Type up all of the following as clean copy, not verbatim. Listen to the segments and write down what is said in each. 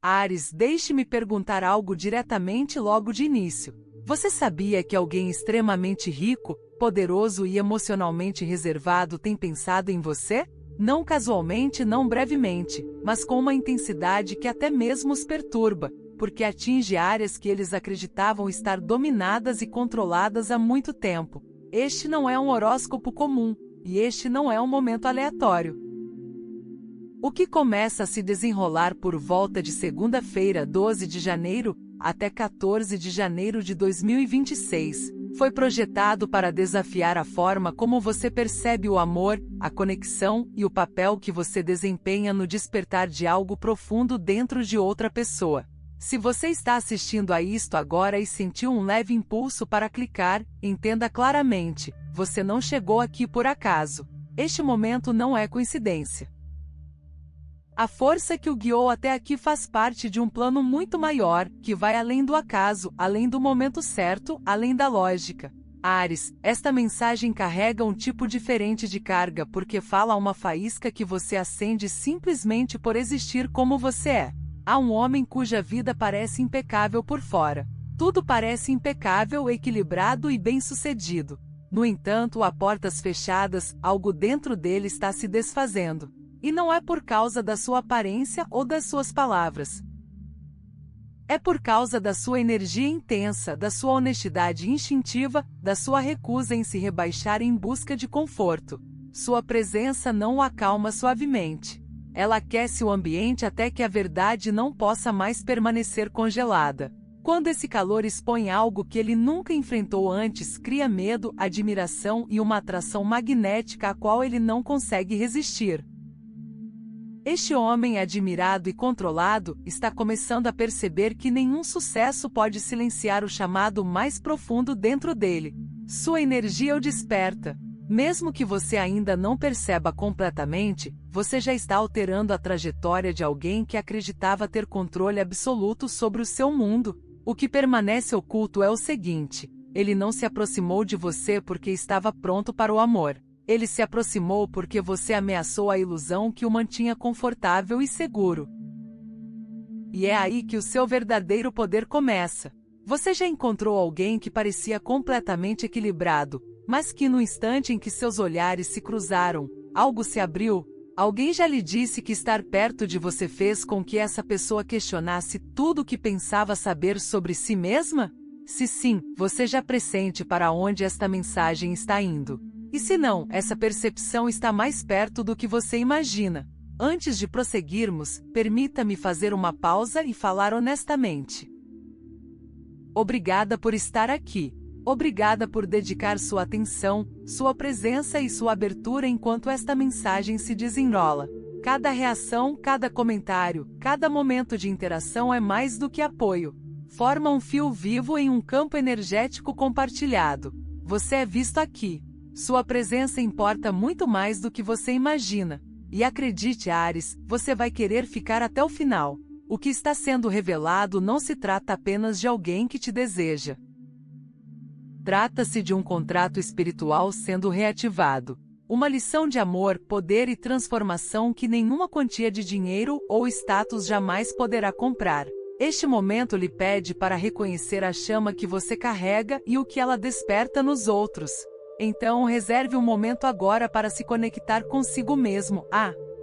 Áries, deixe-me perguntar algo diretamente logo de início. Você sabia que alguém extremamente rico, poderoso e emocionalmente reservado tem pensado em você? Não casualmente, não brevemente, mas com uma intensidade que até mesmo os perturba, porque atinge áreas que eles acreditavam estar dominadas e controladas há muito tempo. Este não é um horóscopo comum, e este não é um momento aleatório. O que começa a se desenrolar por volta de segunda-feira, 12 de janeiro, até 14 de janeiro de 2026, foi projetado para desafiar a forma como você percebe o amor, a conexão e o papel que você desempenha no despertar de algo profundo dentro de outra pessoa. Se você está assistindo a isto agora e sentiu um leve impulso para clicar, entenda claramente, você não chegou aqui por acaso. Este momento não é coincidência. A força que o guiou até aqui faz parte de um plano muito maior, que vai além do acaso, além do momento certo, além da lógica. Áries, esta mensagem carrega um tipo diferente de carga porque fala a uma faísca que você acende simplesmente por existir como você é. Há um homem cuja vida parece impecável por fora. Tudo parece impecável, equilibrado e bem-sucedido. No entanto, a portas fechadas, algo dentro dele está se desfazendo. E não é por causa da sua aparência ou das suas palavras. É por causa da sua energia intensa, da sua honestidade instintiva, da sua recusa em se rebaixar em busca de conforto. Sua presença não o acalma suavemente. Ela aquece o ambiente até que a verdade não possa mais permanecer congelada. Quando esse calor expõe algo que ele nunca enfrentou antes, cria medo, admiração e uma atração magnética a qual ele não consegue resistir. Este homem admirado e controlado está começando a perceber que nenhum sucesso pode silenciar o chamado mais profundo dentro dele. Sua energia o desperta. Mesmo que você ainda não perceba completamente, você já está alterando a trajetória de alguém que acreditava ter controle absoluto sobre o seu mundo. O que permanece oculto é o seguinte: ele não se aproximou de você porque estava pronto para o amor. Ele se aproximou porque você ameaçou a ilusão que o mantinha confortável e seguro. E é aí que o seu verdadeiro poder começa. Você já encontrou alguém que parecia completamente equilibrado, mas que no instante em que seus olhares se cruzaram, algo se abriu? Alguém já lhe disse que estar perto de você fez com que essa pessoa questionasse tudo o que pensava saber sobre si mesma? Se sim, você já pressente para onde esta mensagem está indo. E se não, essa percepção está mais perto do que você imagina. Antes de prosseguirmos, permita-me fazer uma pausa e falar honestamente. Obrigada por estar aqui. Obrigada por dedicar sua atenção, sua presença e sua abertura enquanto esta mensagem se desenrola. Cada reação, cada comentário, cada momento de interação é mais do que apoio. Forma um fio vivo em um campo energético compartilhado. Você é visto aqui. Sua presença importa muito mais do que você imagina. E acredite, Áries, você vai querer ficar até o final. O que está sendo revelado não se trata apenas de alguém que te deseja. Trata-se de um contrato espiritual sendo reativado. Uma lição de amor, poder e transformação que nenhuma quantia de dinheiro ou status jamais poderá comprar. Este momento lhe pede para reconhecer a chama que você carrega e o que ela desperta nos outros. Então reserve um momento agora para se conectar consigo mesmo.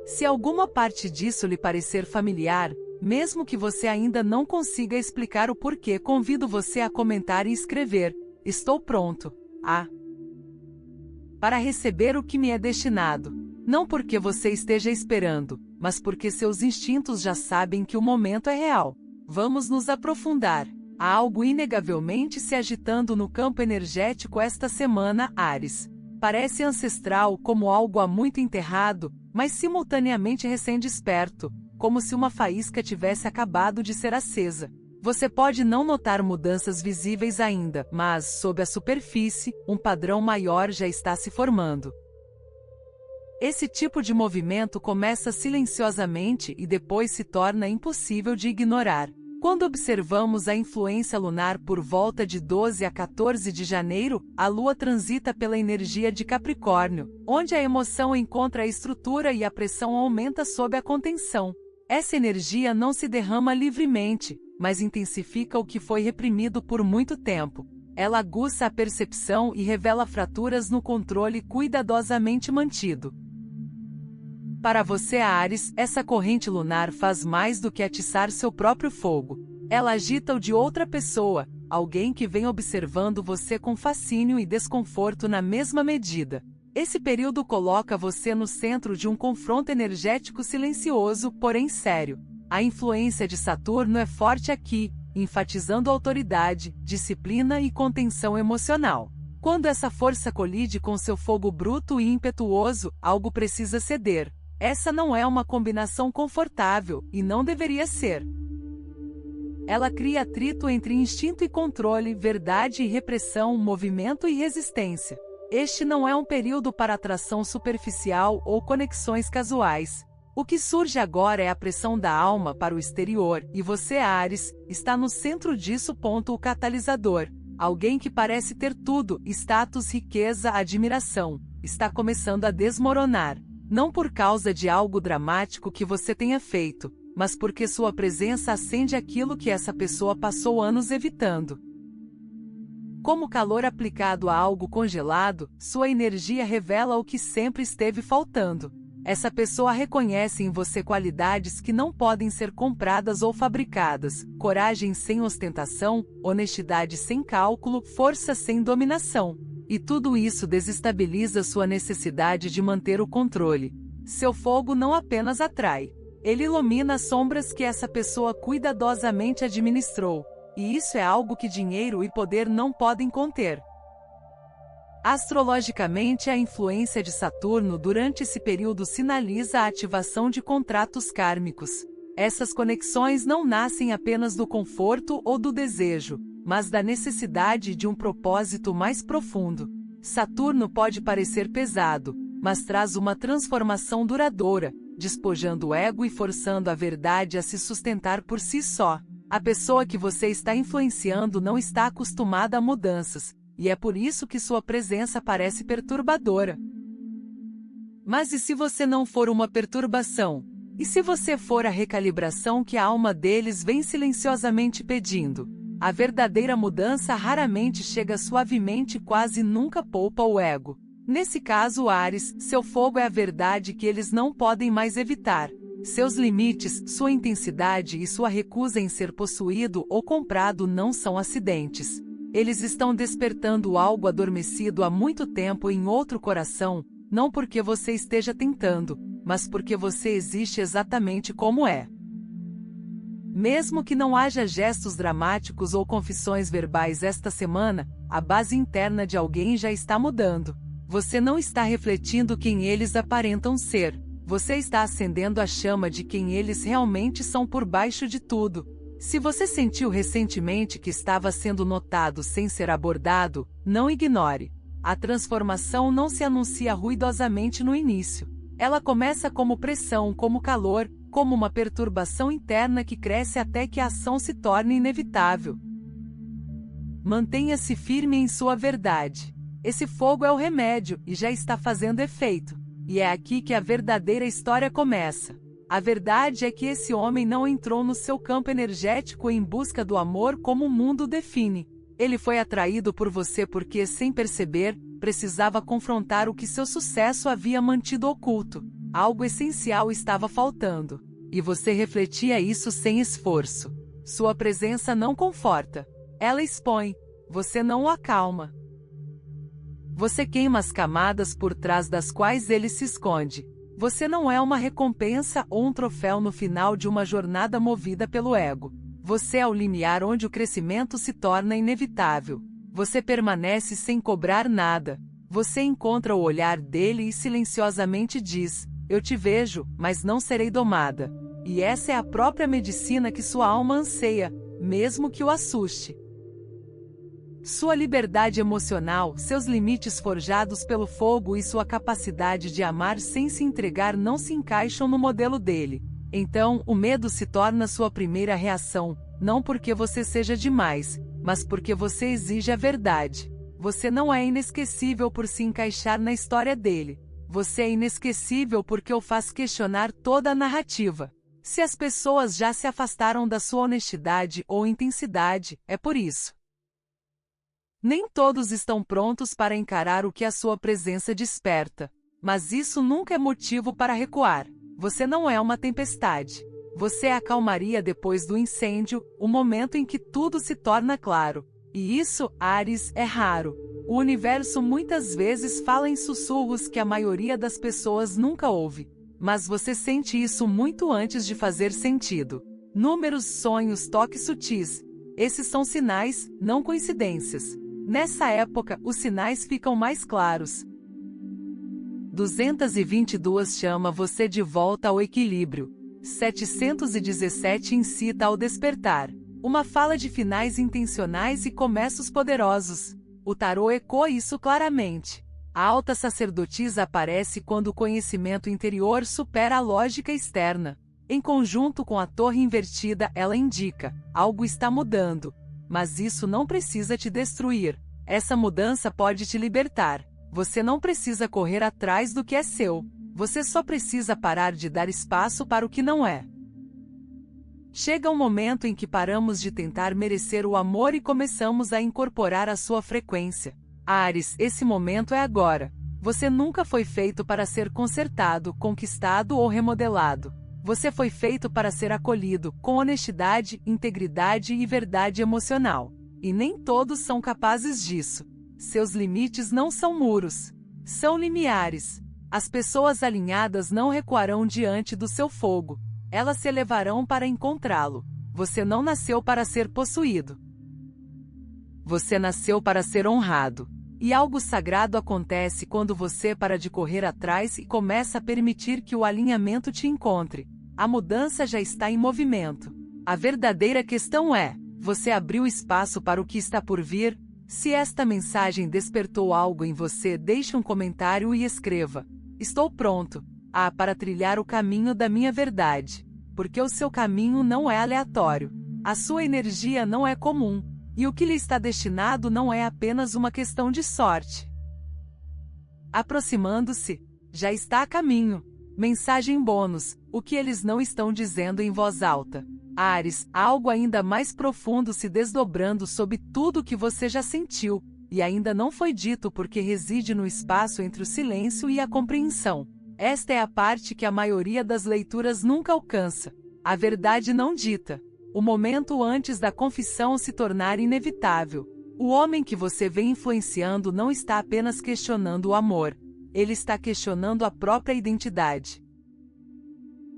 Se alguma parte disso lhe parecer familiar, mesmo que você ainda não consiga explicar o porquê, convido você a comentar e escrever: estou pronto para receber o que me é destinado. Não porque você esteja esperando, mas porque seus instintos já sabem que o momento é real. Vamos nos aprofundar. Há algo inegavelmente se agitando no campo energético esta semana, Áries. Parece ancestral, como algo há muito enterrado, mas simultaneamente recém-desperto, como se uma faísca tivesse acabado de ser acesa. Você pode não notar mudanças visíveis ainda, mas, sob a superfície, um padrão maior já está se formando. Esse tipo de movimento começa silenciosamente e depois se torna impossível de ignorar. Quando observamos a influência lunar por volta de 12 a 14 de janeiro, a Lua transita pela energia de Capricórnio, onde a emoção encontra a estrutura e a pressão aumenta sob a contenção. Essa energia não se derrama livremente, mas intensifica o que foi reprimido por muito tempo. Ela aguça a percepção e revela fraturas no controle cuidadosamente mantido. Para você, Áries, essa corrente lunar faz mais do que atiçar seu próprio fogo. Ela agita o de outra pessoa, alguém que vem observando você com fascínio e desconforto na mesma medida. Esse período coloca você no centro de um confronto energético silencioso, porém sério. A influência de Saturno é forte aqui, enfatizando autoridade, disciplina e contenção emocional. Quando essa força colide com seu fogo bruto e impetuoso, algo precisa ceder. Essa não é uma combinação confortável, e não deveria ser. Ela cria atrito entre instinto e controle, verdade e repressão, movimento e resistência. Este não é um período para atração superficial ou conexões casuais. O que surge agora é a pressão da alma para o exterior, e você, Áries, está no centro disso. O catalisador. Alguém que parece ter tudo, status, riqueza, admiração, está começando a desmoronar. Não por causa de algo dramático que você tenha feito, mas porque sua presença acende aquilo que essa pessoa passou anos evitando. Como calor aplicado a algo congelado, sua energia revela o que sempre esteve faltando. Essa pessoa reconhece em você qualidades que não podem ser compradas ou fabricadas: coragem sem ostentação, honestidade sem cálculo, força sem dominação. E tudo isso desestabiliza sua necessidade de manter o controle. Seu fogo não apenas atrai, ele ilumina as sombras que essa pessoa cuidadosamente administrou. E isso é algo que dinheiro e poder não podem conter. Astrologicamente, a influência de Saturno durante esse período sinaliza a ativação de contratos kármicos. Essas conexões não nascem apenas do conforto ou do desejo, mas da necessidade de um propósito mais profundo. Saturno pode parecer pesado, mas traz uma transformação duradoura, despojando o ego e forçando a verdade a se sustentar por si só. A pessoa que você está influenciando não está acostumada a mudanças, e é por isso que sua presença parece perturbadora. Mas e se você não for uma perturbação? E se você for a recalibração que a alma deles vem silenciosamente pedindo? A verdadeira mudança raramente chega suavemente, quase nunca poupa o ego. Nesse caso, Áries, seu fogo é a verdade que eles não podem mais evitar. Seus limites, sua intensidade e sua recusa em ser possuído ou comprado não são acidentes. Eles estão despertando algo adormecido há muito tempo em outro coração, não porque você esteja tentando, mas porque você existe exatamente como é. Mesmo que não haja gestos dramáticos ou confissões verbais esta semana, a base interna de alguém já está mudando. Você não está refletindo quem eles aparentam ser. Você está acendendo a chama de quem eles realmente são por baixo de tudo. Se você sentiu recentemente que estava sendo notado sem ser abordado, não ignore. A transformação não se anuncia ruidosamente no início. Ela começa como pressão, como calor, como uma perturbação interna que cresce até que a ação se torne inevitável. Mantenha-se firme em sua verdade. Esse fogo é o remédio e já está fazendo efeito. E é aqui que a verdadeira história começa. A verdade é que esse homem não entrou no seu campo energético em busca do amor como o mundo define. Ele foi atraído por você porque, sem perceber, precisava confrontar o que seu sucesso havia mantido oculto. Algo essencial estava faltando. E você refletia isso sem esforço. Sua presença não conforta. Ela expõe. Você não o acalma. Você queima as camadas por trás das quais ele se esconde. Você não é uma recompensa ou um troféu no final de uma jornada movida pelo ego. Você é o limiar onde o crescimento se torna inevitável. Você permanece sem cobrar nada. Você encontra o olhar dele e silenciosamente diz: eu te vejo, mas não serei domada. E essa é a própria medicina que sua alma anseia, mesmo que o assuste. Sua liberdade emocional, seus limites forjados pelo fogo e sua capacidade de amar sem se entregar não se encaixam no modelo dele. Então, o medo se torna sua primeira reação, não porque você seja demais, mas porque você exige a verdade. Você não é inesquecível por se encaixar na história dele. Você é inesquecível porque o faz questionar toda a narrativa. Se as pessoas já se afastaram da sua honestidade ou intensidade, é por isso. Nem todos estão prontos para encarar o que a sua presença desperta, mas isso nunca é motivo para recuar. Você não é uma tempestade. Você é a calmaria depois do incêndio, o momento em que tudo se torna claro. E isso, Áries, é raro. O universo muitas vezes fala em sussurros que a maioria das pessoas nunca ouve. Mas você sente isso muito antes de fazer sentido. Números, sonhos, toques sutis. Esses são sinais, não coincidências. Nessa época, os sinais ficam mais claros. 222 chama você de volta ao equilíbrio. 717 incita ao despertar. Uma fala de finais intencionais e começos poderosos. O tarô ecoa isso claramente. A alta sacerdotisa aparece quando o conhecimento interior supera a lógica externa. Em conjunto com a torre invertida, ela indica: algo está mudando. Mas isso não precisa te destruir. Essa mudança pode te libertar. Você não precisa correr atrás do que é seu. Você só precisa parar de dar espaço para o que não é. Chega um momento em que paramos de tentar merecer o amor e começamos a incorporar a sua frequência. Áries, esse momento é agora. Você nunca foi feito para ser consertado, conquistado ou remodelado. Você foi feito para ser acolhido, com honestidade, integridade e verdade emocional. E nem todos são capazes disso. Seus limites não são muros. São limiares. As pessoas alinhadas não recuarão diante do seu fogo. Elas se elevarão para encontrá-lo. Você não nasceu para ser possuído. Você nasceu para ser honrado. E algo sagrado acontece quando você para de correr atrás e começa a permitir que o alinhamento te encontre. A mudança já está em movimento. A verdadeira questão é: você abriu espaço para o que está por vir? Se esta mensagem despertou algo em você, deixe um comentário e escreva: estou pronto para trilhar o caminho da minha verdade. Porque o seu caminho não é aleatório. A sua energia não é comum. E o que lhe está destinado não é apenas uma questão de sorte. Aproximando-se, já está a caminho. Mensagem bônus: o que eles não estão dizendo em voz alta. Áries, algo ainda mais profundo se desdobrando sob tudo que você já sentiu, e ainda não foi dito porque reside no espaço entre o silêncio e a compreensão. Esta é a parte que a maioria das leituras nunca alcança. A verdade não dita. O momento antes da confissão se tornar inevitável. O homem que você vem influenciando não está apenas questionando o amor. Ele está questionando a própria identidade.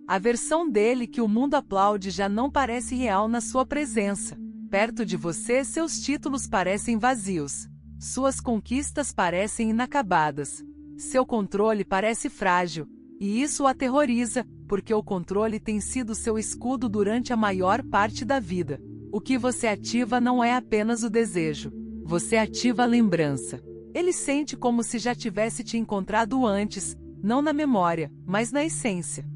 A versão dele que o mundo aplaude já não parece real na sua presença. Perto de você, seus títulos parecem vazios. Suas conquistas parecem inacabadas. Seu controle parece frágil. E isso o aterroriza, porque o controle tem sido seu escudo durante a maior parte da vida. O que você ativa não é apenas o desejo. Você ativa a lembrança. Ele sente como se já tivesse te encontrado antes, não na memória, mas na essência.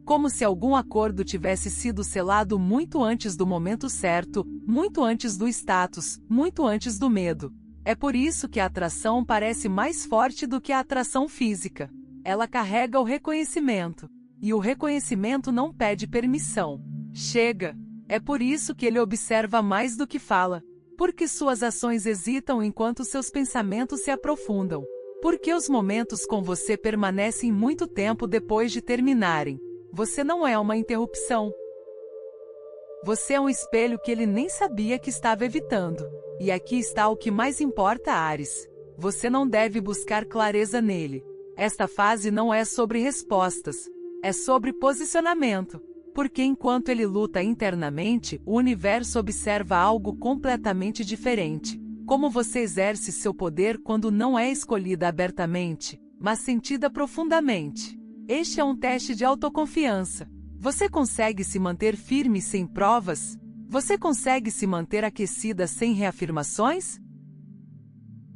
Como se algum acordo tivesse sido selado muito antes do momento certo, muito antes do status, muito antes do medo. É por isso que a atração parece mais forte do que a atração física. Ela carrega o reconhecimento. E o reconhecimento não pede permissão. Chega. É por isso que ele observa mais do que fala. Porque suas ações hesitam enquanto seus pensamentos se aprofundam. Porque os momentos com você permanecem muito tempo depois de terminarem. Você não é uma interrupção. Você é um espelho que ele nem sabia que estava evitando. E aqui está o que mais importa, Áries. Você não deve buscar clareza nele. Esta fase não é sobre respostas. É sobre posicionamento. Porque enquanto ele luta internamente, o universo observa algo completamente diferente. Como você exerce seu poder quando não é escolhida abertamente, mas sentida profundamente. Este é um teste de autoconfiança. Você consegue se manter firme sem provas? Você consegue se manter aquecida sem reafirmações?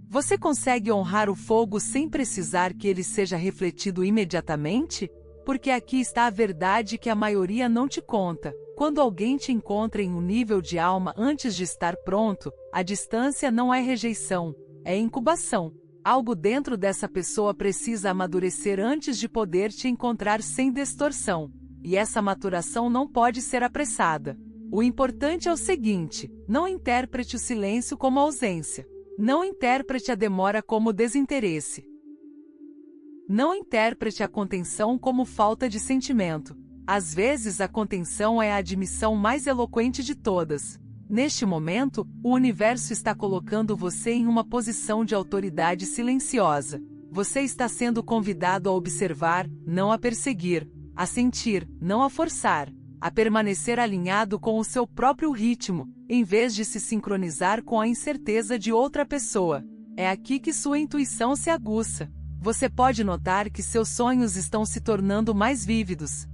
Você consegue honrar o fogo sem precisar que ele seja refletido imediatamente? Porque aqui está a verdade que a maioria não te conta. Quando alguém te encontra em um nível de alma antes de estar pronto, a distância não é rejeição, é incubação. Algo dentro dessa pessoa precisa amadurecer antes de poder te encontrar sem distorção. e essa maturação não pode ser apressada. O importante é o seguinte: não interprete o silêncio como ausência. Não interprete a demora como desinteresse. Não interprete a contenção como falta de sentimento. Às vezes a contenção é a admissão mais eloquente de todas. Neste momento, o universo está colocando você em uma posição de autoridade silenciosa. Você está sendo convidado a observar, não a perseguir, a sentir, não a forçar, a permanecer alinhado com o seu próprio ritmo, em vez de se sincronizar com a incerteza de outra pessoa. É aqui que sua intuição se aguça. Você pode notar que seus sonhos estão se tornando mais vívidos.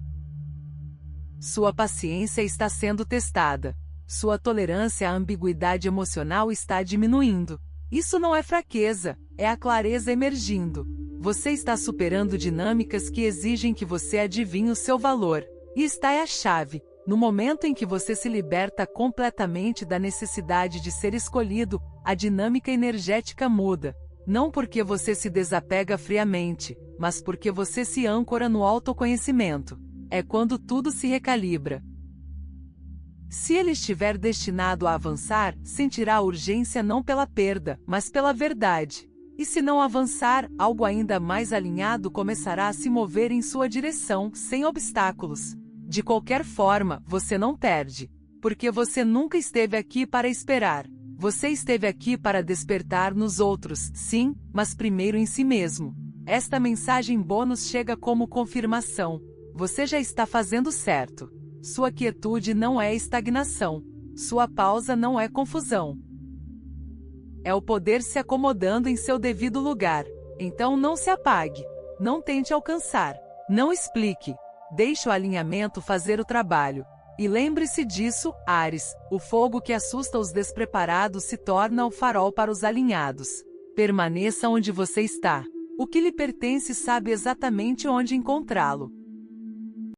Sua paciência está sendo testada. Sua tolerância à ambiguidade emocional está diminuindo. Isso não é fraqueza, é a clareza emergindo. Você está superando dinâmicas que exigem que você adivinhe o seu valor. E esta é a chave. No momento em que você se liberta completamente da necessidade de ser escolhido, a dinâmica energética muda. Não porque você se desapega friamente, mas porque você se âncora no autoconhecimento. É quando tudo se recalibra. Se ele estiver destinado a avançar, sentirá a urgência não pela perda, mas pela verdade. E se não avançar, algo ainda mais alinhado começará a se mover em sua direção, sem obstáculos. De qualquer forma, você não perde. Porque você nunca esteve aqui para esperar. Você esteve aqui para despertar nos outros, sim, mas primeiro em si mesmo. Esta mensagem bônus chega como confirmação. Você já está fazendo certo. Sua quietude não é estagnação. Sua pausa não é confusão. É o poder se acomodando em seu devido lugar. Então não se apague. Não tente alcançar. Não explique. Deixe o alinhamento fazer o trabalho. E lembre-se disso, Áries, o fogo que assusta os despreparados se torna o farol para os alinhados. Permaneça onde você está. O que lhe pertence sabe exatamente onde encontrá-lo.